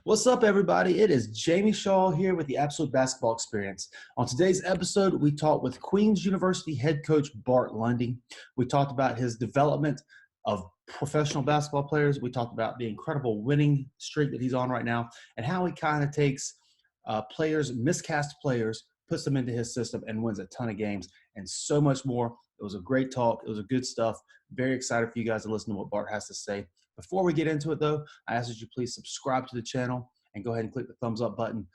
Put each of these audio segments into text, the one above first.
What's up, everybody? It is Jamie Shaw here with the Absolute Basketball Experience. On today's episode, we talked with Queens University head coach Bart Lundy. We talked about his development of professional basketball players. We talked about the incredible winning streak that he's on right now and how he kind of takes players, miscast players, puts them into his system and wins a ton of games and so much more. It was a great talk. It was a good stuff. Very excited for you guys to listen to what Bart has to say. Before we get into it, though, I ask that you please subscribe to the channel and go ahead and click the thumbs up button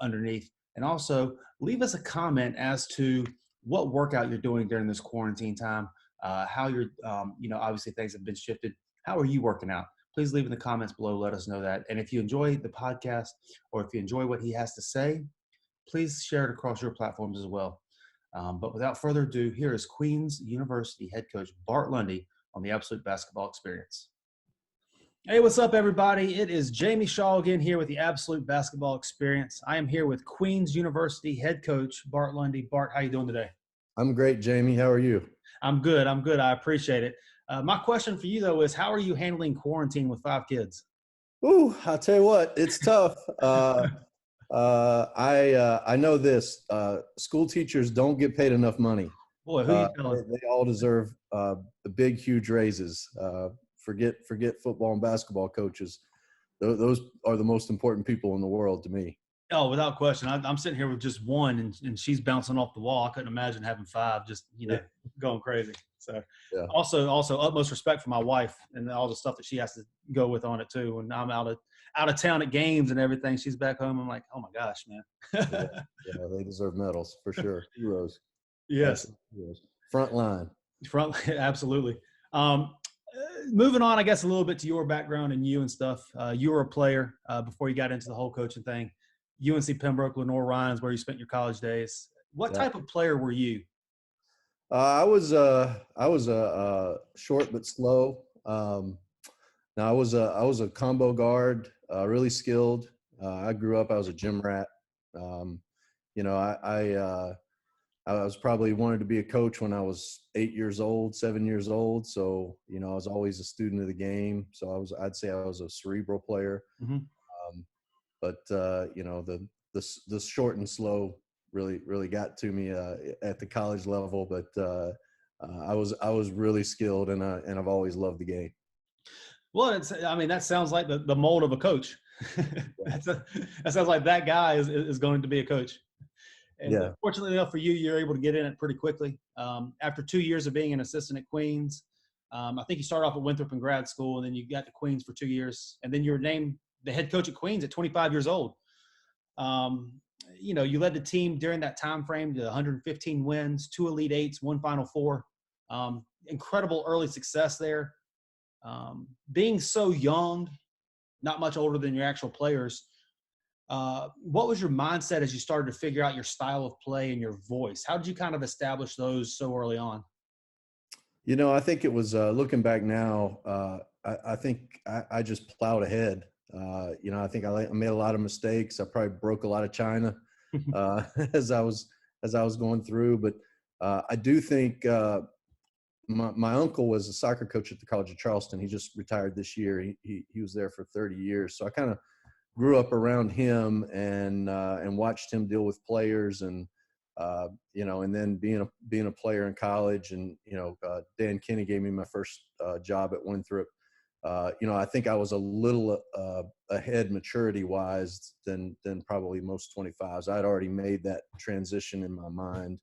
underneath. And also leave us a comment as to what workout you're doing during this quarantine time, how you're, obviously things have been shifted. How are you working out? Please leave in the comments below. Let us know that. And if you enjoy the podcast or if you enjoy what he has to say, please share it across your platforms as well. But without further ado, here is Queens University head coach Bart Lundy on the Absolute Basketball Experience. Hey, what's up, everybody? It is Jamie Shaw again here with the Absolute Basketball Experience. I am here with Queens University head coach Bart Lundy. Bart, how you doing today? I'm great, Jamie. How are you? I'm good. I appreciate it. My question for you, though, is how are you handling quarantine with 5 kids? Ooh, I'll tell you what, it's tough. I know this. School teachers don't get paid enough money. Boy, who you telling? They all deserve the big, huge raises. Forget football and basketball coaches. Those are the most important people in the world to me. Oh, without question. I'm sitting here with just one, and she's bouncing off the wall. I couldn't imagine having 5, just going crazy. So, yeah. Also, utmost respect for my wife and all the stuff that she has to go with on it too. When I'm out of town at games and everything, she's back home. I'm like, oh my gosh, man. yeah, they deserve medals for sure. Heroes. Yes. Heroes. Front line. Absolutely. Moving on, I guess, a little bit to your background and you and stuff. You were a player before you got into the whole coaching thing. UNC Pembroke, Lenore Ryan is where you spent your college days. What type of player were you? I was a short but slow. Now I was a combo guard, really skilled. I grew up. I was a gym rat. I was probably wanted to be a coach when I was 7 years old. So, I was always a student of the game. So I'd say I was a cerebral player. Mm-hmm. The short and slow really got to me at the college level. But I was really skilled, and I've always loved the game. Well, that sounds like the mold of a coach. That sounds like that guy is going to be a coach. And Fortunately enough for you, you're able to get in it pretty quickly. After 2 years of being an assistant at Queens, I think you started off at Winthrop in grad school, and then you got to Queens for 2 years, and then you were named the head coach at Queens at 25 years old. You led the team during that time frame to 115 wins, 2 Elite Eights, 1 Final Four. Incredible early success there. Being so young, not much older than your actual players, what was your mindset as you started to figure out your style of play and your voice? How did you kind of establish those so early on? I think it was looking back now. I think I just plowed ahead. I think I made a lot of mistakes. I probably broke a lot of china as I was going through. But I do think my uncle was a soccer coach at the College of Charleston. He just retired this year. He was there for 30 years. So I kind of grew up around him and watched him deal with players and then being a player in college and Dan Kinney gave me my first job at Winthrop. I think I was a little ahead maturity wise than probably most 25s. I'd already made that transition in my mind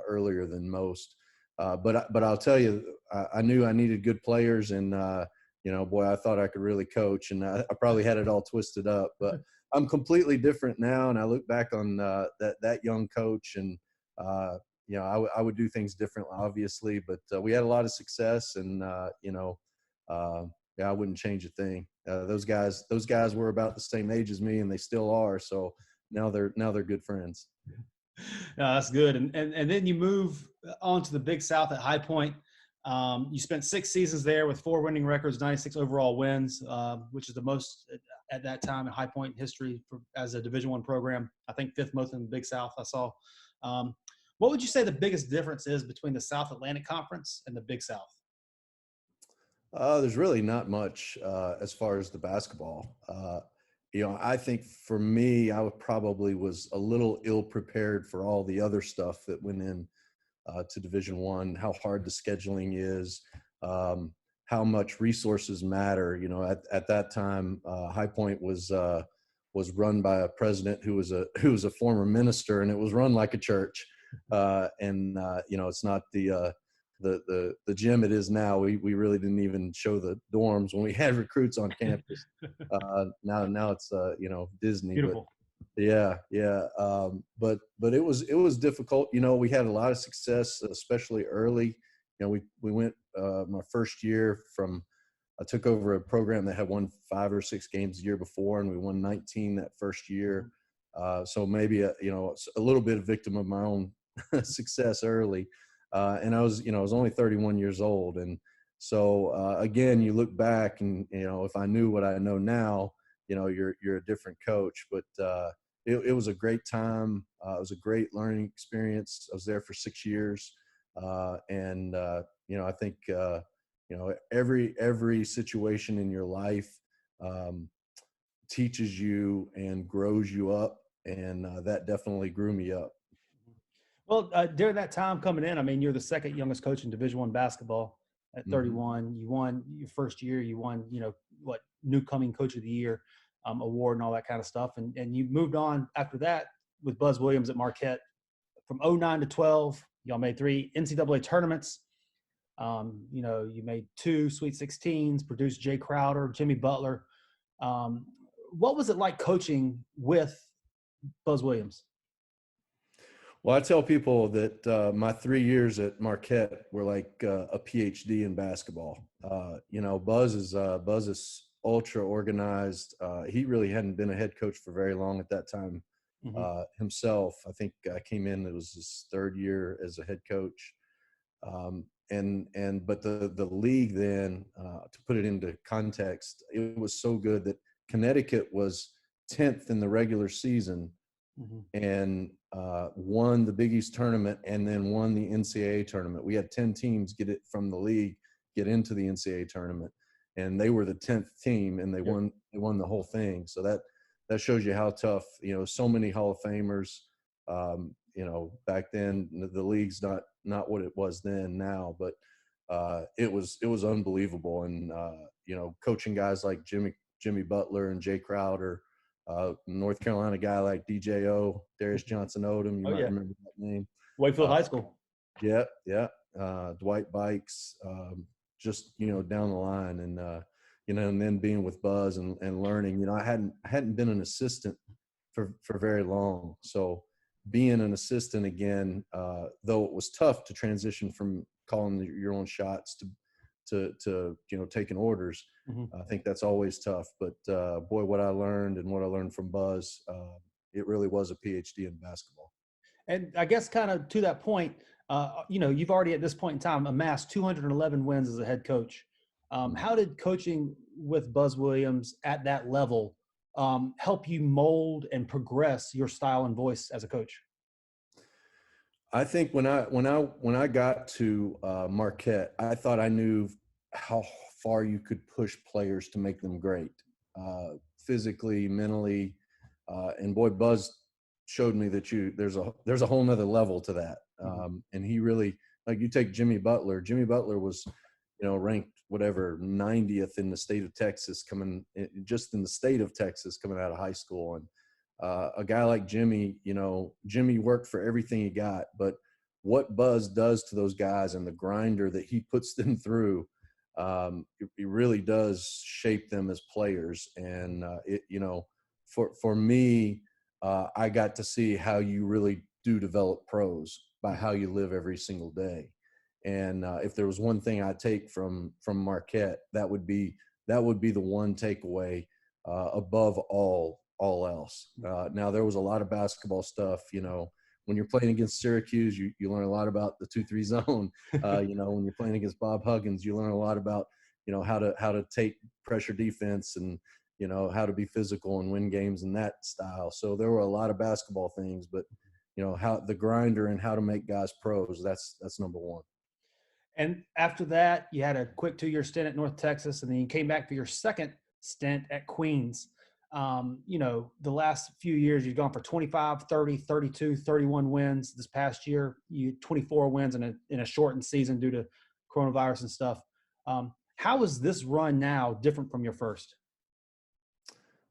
earlier than most. But I'll tell you, I knew I needed good players, and I thought I could really coach, and I probably had it all twisted up. But I'm completely different now, and I look back on that young coach, and I would do things differently, obviously. But we had a lot of success, and I wouldn't change a thing. Those guys were about the same age as me, and they still are. So now they're good friends. No, that's good. And then you move on to the Big South at High Point. You spent 6 seasons there with 4 winning records, 96 overall wins, which is the most at that time in High Point history as a Division I program. I think 5th most in the Big South I saw. What would you say the biggest difference is between the South Atlantic Conference and the Big South? There's really not much as far as the basketball. I think for me, I probably was a little ill prepared for all the other stuff that went in to Division One, how hard the scheduling is, how much resources matter. At that time, High Point was run by a president who was a former minister, and it was run like a church. It's not the gym it is now. We really didn't even show the dorms when we had recruits on campus. Now it's Disney, but Beautiful. yeah. But it was difficult. We had a lot of success, especially early. We went my first year I took over a program that had won 5 or 6 games the year before, and we won 19 that first year. So maybe a little bit of victim of my own success early. And I was only 31 years old, and so again, you look back, and if I knew what I know now, you're a different coach. But it was a great time. It was a great learning experience. I was there for 6 years, and I think every situation in your life teaches you and grows you up, and that definitely grew me up. Well, during that time coming in, I mean, you're the second youngest coach in Division One basketball at Mm-hmm. 31. You won your first year. You won, new coming coach of the year award and all that kind of stuff. And you moved on after that with Buzz Williams at Marquette from '09 to 12. Y'all made 3 NCAA tournaments. You made 2 Sweet 16s, produced Jay Crowder, Jimmy Butler. What was it like coaching with Buzz Williams? Well, I tell people that my 3 years at Marquette were like a PhD in basketball. Buzz is ultra organized. He really hadn't been a head coach for very long at that time Mm-hmm. himself. I think I came in, it was his 3rd year as a head coach. But the league then, to put it into context, it was so good that Connecticut was 10th in the regular season, Mm-hmm. and won the Big East tournament, and then won the NCAA tournament. We had 10 teams get it from the league, get into the NCAA tournament, and they were the 10th team, and they won the whole thing. So that shows you how tough. So many Hall of Famers. Back then the league's not what it was then now, but it was unbelievable. And coaching guys like Jimmy Butler and Jay Crowder, North Carolina guy like DJO, Darius Johnson Odom, you might remember that name. Wakefield High School. Yeah. Dwight Bikes, just down the line, and and then being with Buzz and learning. I hadn't been an assistant for very long, so being an assistant again, though it was tough to transition from calling your own shots to taking orders. Mm-hmm. I think that's always tough. But boy, what I learned from Buzz, it really was a PhD in basketball. And I guess kind of to that point, you've already at this point in time amassed 211 wins as a head coach. How did coaching with Buzz Williams at that level help you mold and progress your style and voice as a coach? I think when I got to Marquette, I thought I knew how far you could push players to make them great, physically, mentally, and boy, Buzz showed me that there's a whole nother level to that. And he really, like, you take Jimmy Butler. Jimmy Butler was, ranked whatever 90th in the state of Texas, coming out of high school. And a guy like Jimmy, Jimmy worked for everything he got, but what Buzz does to those guys and the grinder that he puts them through, it really does shape them as players. And for me, I got to see how you really do develop pros by how you live every single day. And if there was one thing I take from Marquette, that would be the one takeaway above all else. Now, there was a lot of basketball stuff. When you're playing against Syracuse, you learn a lot about the 2-3 zone. When you're playing against Bob Huggins, you learn a lot about how to take pressure defense, and how to be physical and win games in that style. So there were a lot of basketball things, but how the grinder and how to make guys pros, that's number one. And after that, you had a quick 2-year stint at North Texas, and then you came back for your second stint at Queens. The last few years, you've gone for 25, 30, 32, 31 wins. This past year, you 24 wins in a shortened season due to coronavirus and stuff. How is this run now different from your first?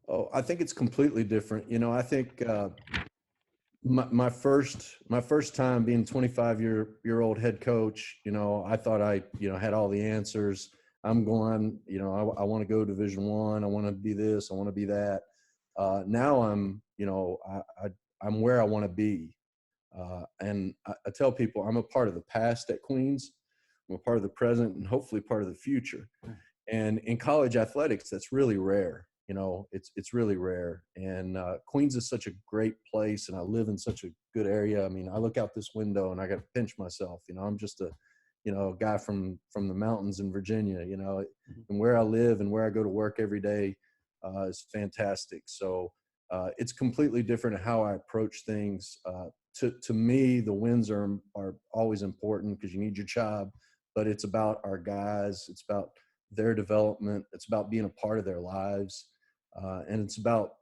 Oh, I think it's completely different. I think my first time being 25-year-old head coach, I thought I had all the answers. I'm going, I want to go Division I. I want to be this. I want to be that. Now I'm where I want to be. And I tell people I'm a part of the past at Queens. I'm a part of the present and hopefully part of the future. And in college athletics, that's really rare. It's really rare. And Queens is such a great place, and I live in such a good area. I mean, I look out this window and I got to pinch myself. I'm just a guy from the mountains in Virginia. And where I live and where I go to work every day is fantastic. So it's completely different how I approach things. To me, the wins are always important because you need your job, but it's about our guys. It's about their development. It's about being a part of their lives. And it's about,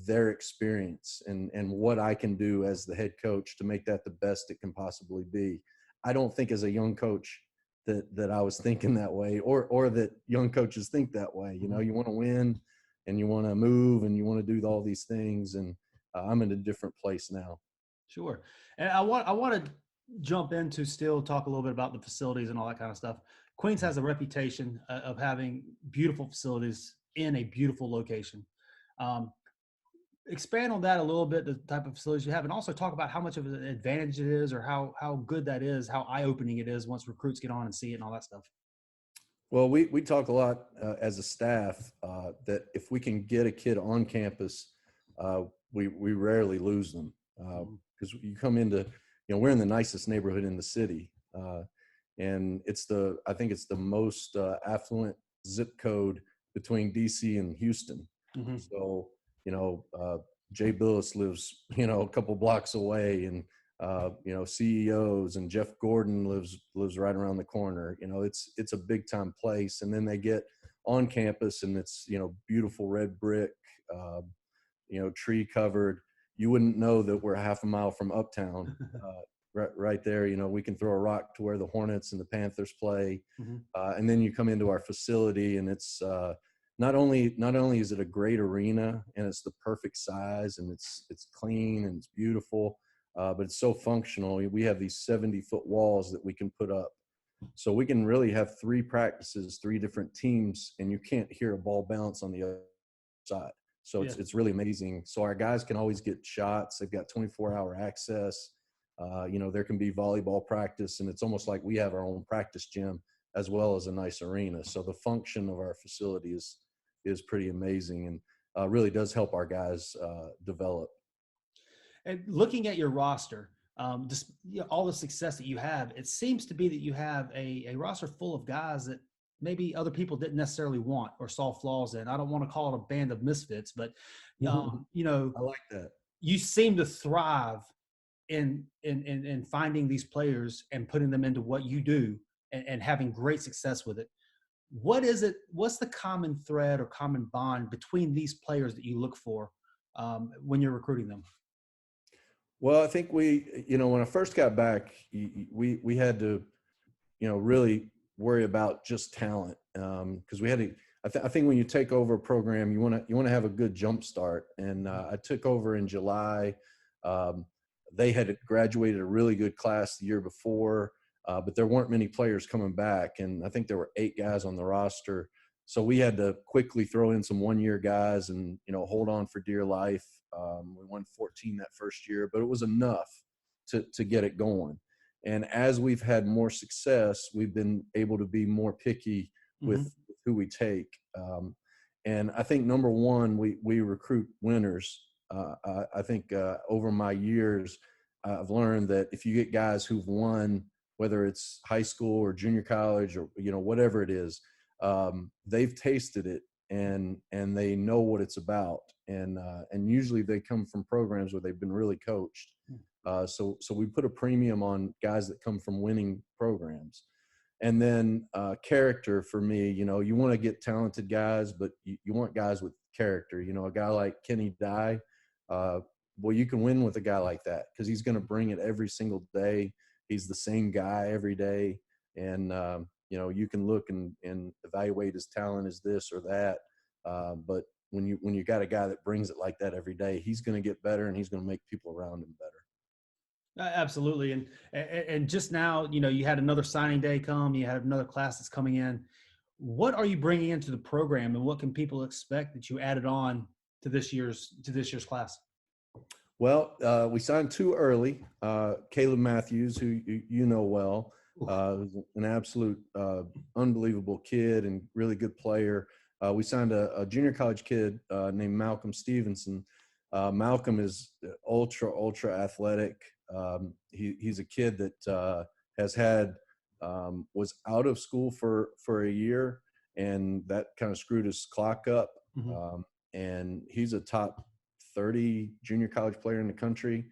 their experience and what I can do as the head coach to make that the best it can possibly be. I don't think as a young coach that I was thinking that way or that young coaches think that way. You want to win and you want to move and you want to do all these things. And I'm in a different place now. Sure. And I want to jump into still talk a little bit about the facilities and all that kind of stuff. Queens has a reputation of having beautiful facilities in a beautiful location. Um, Expand on that a little bit, the type of facilities you have, and also talk about how much of an advantage it is or how good that is, how eye-opening it is once recruits get on and see it and all that stuff. Well, we talk a lot as a staff that if we can get a kid on campus, we rarely lose them because you come into, we're in the nicest neighborhood in the city, and I think it's the most affluent zip code between DC and Houston. Mm-hmm. So, Jay Billis lives, a couple blocks away, and CEOs and Jeff Gordon lives right around the corner. It's a big time place. And then they get on campus and it's, beautiful red brick, tree covered. You wouldn't know that we're half a mile from Uptown. Right there, we can throw a rock to where the Hornets and the Panthers play. Mm-hmm. And then you come into our facility and it's, not only is it a great arena and it's the perfect size and it's clean and it's beautiful, but it's so functional. We have these 70-foot walls that we can put up. So we can really have 3 practices, 3 different teams, and you can't hear a ball bounce on the other side. So it's really amazing. So our guys can always get shots. They've got 24-hour access. There can be volleyball practice, and it's almost like we have our own practice gym as well as a nice arena. So the function of our facility is pretty amazing and really does help our guys develop. And looking at your roster, just all the success that you have, it seems to be that you have a roster full of guys that maybe other people didn't necessarily want or saw flaws in. I don't want to call it a band of misfits, but I like that. You seem to thrive in finding these players and putting them into what you do and having great success with it. What is it? What's the common thread or common bond between these players that you look for when you're recruiting them? Well, I think when I first got back, we had to, really worry about just talent because we had to. I think when you take over a program, you want to have a good jump start. And I took over in July. They had graduated a really good class the year before, but there weren't many players coming back, and I think there were 8 guys on the roster. So we had to quickly throw in some 1-year guys and, hold on for dear life. We won 14 that first year, but it was enough to get it going. And as we've had more success, we've been able to be more picky with who we take. And I think number one, we recruit winners. I think over my years, I've learned that if you get guys who've won, whether it's high school or junior college or, whatever it is, they've tasted it and they know what it's about. And usually they come from programs where they've been really coached. So we put a premium on guys that come from winning programs. And then character for me, you want to get talented guys, but you want guys with character. A guy like Kenny Dye, well, you can win with a guy like that because he's going to bring it every single day. He's the same guy every day. And, you can look and evaluate his talent as this or that. But when you got a guy that brings it like that every day, he's going to get better and he's going to make people around him better. Absolutely. And just now, you had another signing day come, you had another class that's coming in. What are you bringing into the program, and what can people expect that you added on to this year's class? Well, we signed two early. Caleb Matthews, who you know well, who's an absolute unbelievable kid and really good player. We signed a junior college kid named Malcolm Stevenson. Malcolm is ultra athletic. He's a kid that has had was out of school for a year, and that kind of screwed his clock up. Mm-hmm. And he's a top 30 junior college player in the country.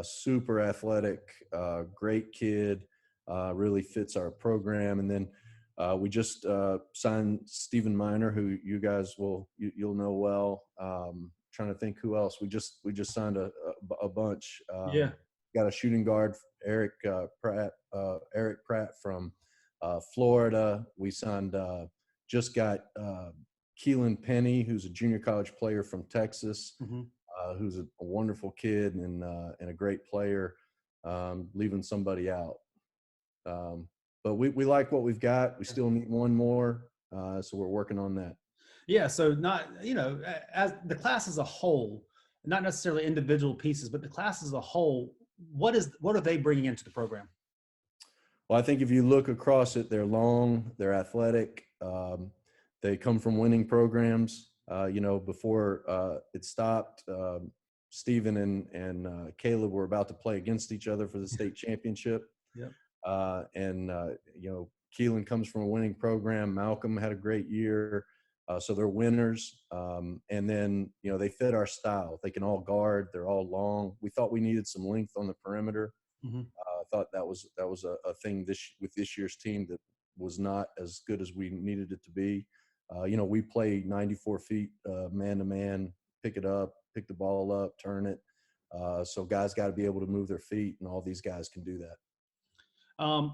Super athletic, great kid. Really fits our program. And then we just signed Stephen Miner, who you guys you'll know well. Trying to think who else. We just signed a bunch. Yeah. Got a shooting guard, Eric Pratt from Florida. We signed just got Keelan Penny, who's a junior college player from Texas, Mm-hmm. Who's a wonderful kid and a great player. Leaving somebody out. But we like what we've got. We still need one more, so we're working on that. Yeah, so not, as the class as a whole, not necessarily individual pieces, but the class as a whole, what are they bringing into the program? Well, I think if you look across it, they're long, they're athletic, they come from winning programs. Before it stopped, Stephen and Caleb were about to play against each other for the state championship. Yep. Keelan comes from a winning program. Malcolm had a great year. So they're winners. And then, they fit our style. They can all guard. They're all long. We thought we needed some length on the perimeter. Mm-hmm. I thought that was a thing with this year's team that was not as good as we needed it to be. We play 94 feet man to man, pick the ball up, turn it. So guys got to be able to move their feet, and all these guys can do that.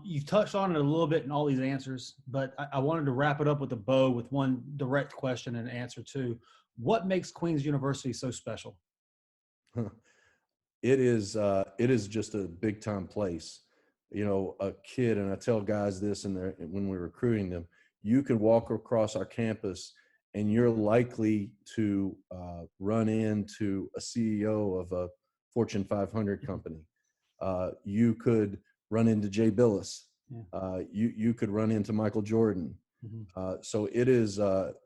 You've touched on it a little bit in all these answers, but I wanted to wrap it up with a bow with one direct question and answer too. What makes Queens University so special? It is just a big time place. A kid, and I tell guys this when we're recruiting them, you could walk across our campus and you're likely to run into a CEO of a Fortune 500 company. You could run into Jay Billis. Yeah. You could run into Michael Jordan. Mm-hmm. So it is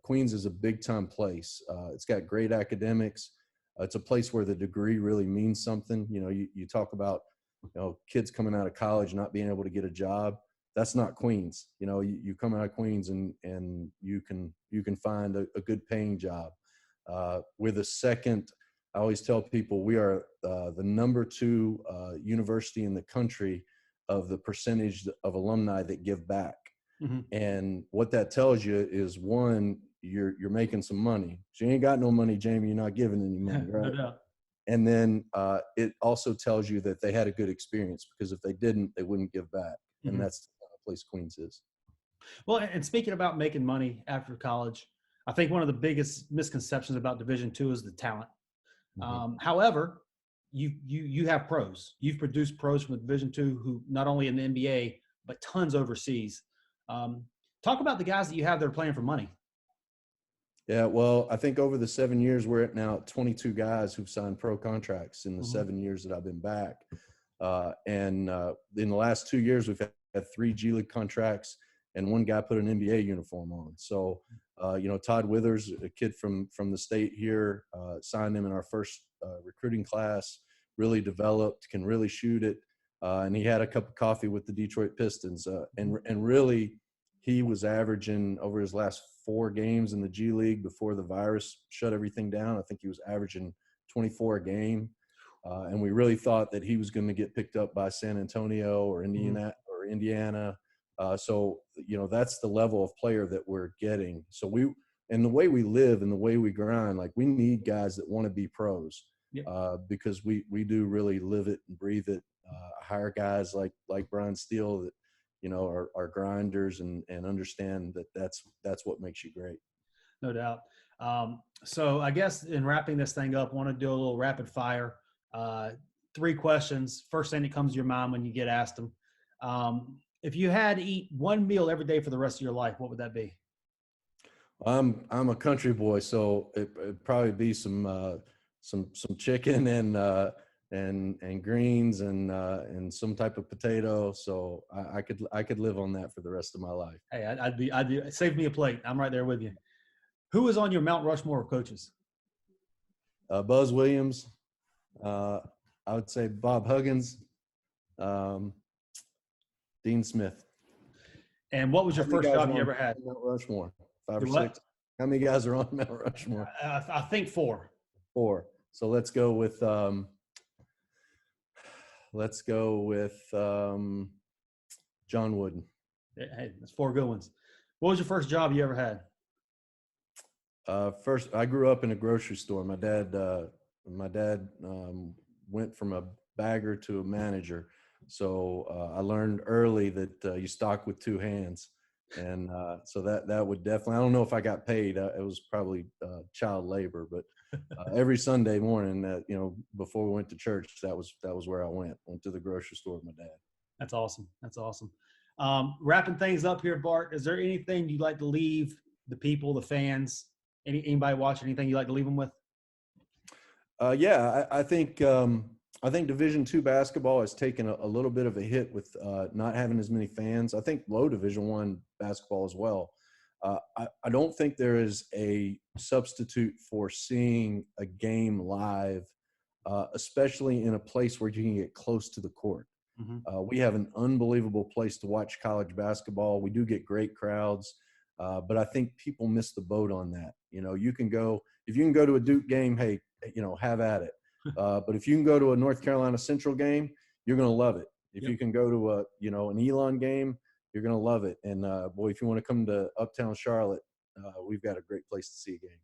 Queens is a big time place. It's got great academics. It's a place where the degree really means something. You talk about kids coming out of college not being able to get a job. That's not Queens. You come out of Queens and you can find a good paying job. We're the second. I always tell people we are the number 2 university in the country of the percentage of alumni that give back. Mm-hmm. And what that tells you is, one, you're making some money. So you ain't got no money, Jamie, you're not giving any money, right? No doubt. And then it also tells you that they had a good experience, because if they didn't, they wouldn't give back. Mm-hmm. And that's the place Queens is. Well, and speaking about making money after college, I think one of the biggest misconceptions about Division II is the talent. Mm-hmm. However, you have pros. You've produced pros from the Division II who not only in the NBA, but tons overseas. Talk about the guys that you have that are playing for money. Yeah, well, I think over the 7 years, we're at now 22 guys who've signed pro contracts in the mm-hmm. 7 years that I've been back. And in the last 2 years, we've had 3 G League contracts, and one guy put an NBA uniform on. So, Todd Withers, a kid from the state here, signed him in our first recruiting class, really developed, can really shoot it. And he had a cup of coffee with the Detroit Pistons. And really, he was averaging over his last 4 games in the G League before the virus shut everything down. I think he was averaging 24 a game. And we really thought that he was going to get picked up by San Antonio or Indiana So, that's the level of player that we're getting. So and the way we live and the way we grind, like we need guys that want to be pros, Yep. because we do really live it and breathe it. Hire guys like Brian Steele that, are grinders and understand that that's what makes you great. No doubt. So I guess in wrapping this thing up, I want to do a little rapid fire. 3 questions. First thing that comes to your mind when you get asked them. If you had to eat one meal every day for the rest of your life, what would that be? I'm a country boy, so it'd probably be some chicken and greens and some type of potato. So I could live on that for the rest of my life. Hey, I'd be save me a plate. I'm right there with you. Who is on your Mount Rushmore of coaches? Buzz Williams, I would say Bob Huggins, Dean Smith. And what was your first job you ever had? Mount Rushmore, 5 or What? 6. How many guys are on Mount Rushmore? I think 4. 4. So let's go with John Wooden. Hey, that's 4 good ones. What was your first job you ever had? First, I grew up in a grocery store. My dad went from a bagger to a manager. So I learned early that you stock with 2 hands. And so that would definitely, I don't know if I got paid. It was probably child labor, but every Sunday morning, before we went to church, that was where I went to the grocery store with my dad. That's awesome. That's awesome. Wrapping things up here, Bart, is there anything you'd like to leave the people, the fans, anybody watching, anything you'd like to leave them with? Yeah, I think Division II basketball has taken a little bit of a hit with not having as many fans. I think low Division I basketball as well. I don't think there is a substitute for seeing a game live, especially in a place where you can get close to the court. Mm-hmm. We have an unbelievable place to watch college basketball. We do get great crowds, but I think people miss the boat on that. You can go – if you can go to a Duke game, hey, have at it. But if you can go to a North Carolina Central game, you're going to love it. If you can go to an Elon game, you're going to love it. And boy, if you want to come to Uptown Charlotte, we've got a great place to see a game.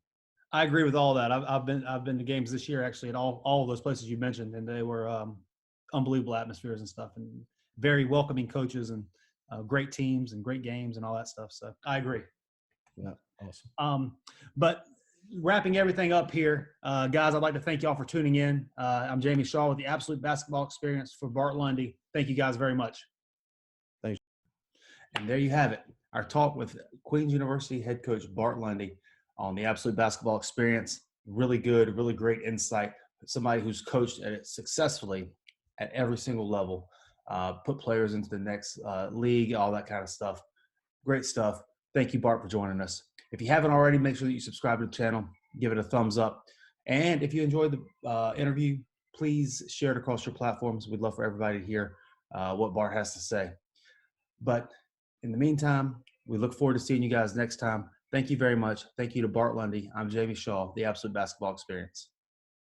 I agree with all that. I've been to games this year actually at all of those places you mentioned, and they were unbelievable atmospheres and stuff, and very welcoming coaches and great teams and great games and all that stuff. So I agree. Yeah, awesome. But wrapping everything up here, guys, I'd like to thank y'all for tuning in. I'm Jamie Shaw with the Absolute Basketball Experience for Bart Lundy. Thank you guys very much. Thanks. And there you have it, our talk with Queens University head coach Bart Lundy on the Absolute Basketball Experience. Really good, really great insight. Somebody who's coached at it successfully at every single level, put players into the next league, all that kind of stuff. Great stuff. Thank you, Bart, for joining us. If you haven't already, make sure that you subscribe to the channel, give it a thumbs up. And if you enjoyed the interview, please share it across your platforms. We'd love for everybody to hear what Bart has to say. But in the meantime, we look forward to seeing you guys next time. Thank you very much. Thank you to Bart Lundy. I'm Jamie Shaw, the Absolute Basketball Experience.